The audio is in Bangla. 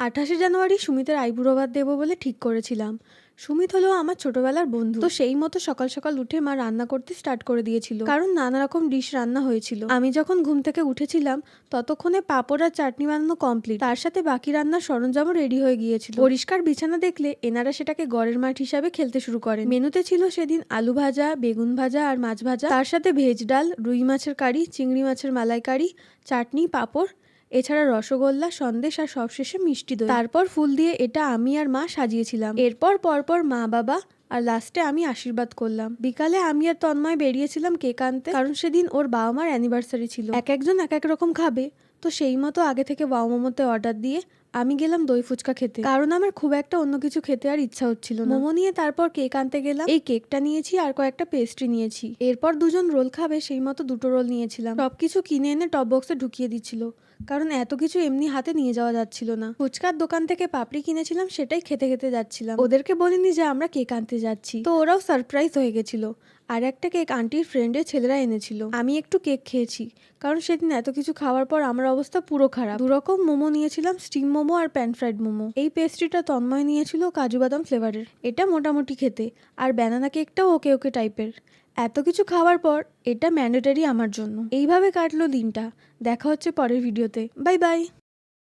28শে জানুয়ারি সুমিতের আইবুড়ো ভাত দেবো বলে ঠিক করেছিলাম। সুমিত হলো আমার ছোটবেলার বন্ধু, তো সেই মতো সকাল সকাল উঠে মা রান্না করতে স্টার্ট করে দিয়েছিল, কারণ নানা রকম ডিশ রান্না হয়েছিল। আমি যখন ঘুম থেকে উঠেছিলাম ততক্ষণে পাঁপড় আর চাটনি বানানো কমপ্লিট, তার সাথে বাকি রান্নার সরঞ্জামও রেডি হয়ে গিয়েছিল। পরিষ্কার বিছানা দেখলে এনারা সেটাকে গড়ের মাঠ হিসাবে খেলতে শুরু করেন। মেনুতে ছিল সেদিন আলু ভাজা, বেগুন ভাজা আর মাছ ভাজা, তার সাথে ভেজ ডাল, রুই মাছের কারি, চিংড়ি মাছের মালাইকারি, চাটনি, পাঁপড়, এছাড়া রসগোল্লা, সন্দেশ আর সবশেষে মিষ্টি দই। তারপর ফুল দিয়ে এটা আমি আর মা সাজিয়েছিলাম। এরপর পরপর মা, বাবা আর লাস্টে আমি আশীর্বাদ করলাম। বিকালে আমি আর তন্ময় বেরিয়েছিলাম কেক আনতে, কারণ সেদিন ওর বাবা মার অ্যানিভার্সারি ছিল। এক একজন এক এক রকম খাবে, তো সেই মতো আগে থেকে ওয়াও মোমোতে অর্ডার দিয়ে আমি গেলাম দই ফুচকা খেতে, কারণ আমার খুব একটা অন্য কিছু খেতে আর ইচ্ছা হচ্ছিল না। মোমো নিয়ে তারপর কেক আনতে গেলাম। এই কেকটা নিয়েছি আর কয়েকটা পেস্ট্রি নিয়েছি। এরপর দুজন রোল খাবে, সেই মতো দুটো রোল নিয়েছিলাম। সবকিছু কিনে এনে টপ বক্সে ঢুকিয়ে দিচ্ছিল, কারণ এত কিছু এমনি হাতে নিয়ে যাওয়া যাচ্ছিল না। ফুচকার দোকান থেকে পাপড়ি কিনেছিলাম, সেটাই খেতে খেতে যাচ্ছিলাম। ওদেরকে বলিনি যে আমরা কেক আনতে যাচ্ছি, তো ওরাও সারপ্রাইজ হয়ে গেছিল। আর একটা কেক আন্টির ফ্রেন্ডের ছেলেরা এনেছিল। আমি একটু কেক খেয়েছি, কারণ সেদিন এত কিছু খাওয়ার পর আমার অবস্থা পুরো খারাপ। দুরকম মোমো নিয়েছিলাম, স্টিম মোমো আর প্যান ফ্রাইড মোমো। এই পেস্ট্রিটা তন্ময় নিয়েছিল কাজু বাদাম ফ্লেভারের, এটা মোটামুটি খেতে। আর ব্যানানা কেকটাও ওকে ওকে টাইপের। এত কিছু খাওয়ার পর এটা ম্যান্ডেটারি আমার জন্য। এইভাবে কাটলো দিনটা। দেখা হচ্ছে পরের ভিডিওতে। Bye bye.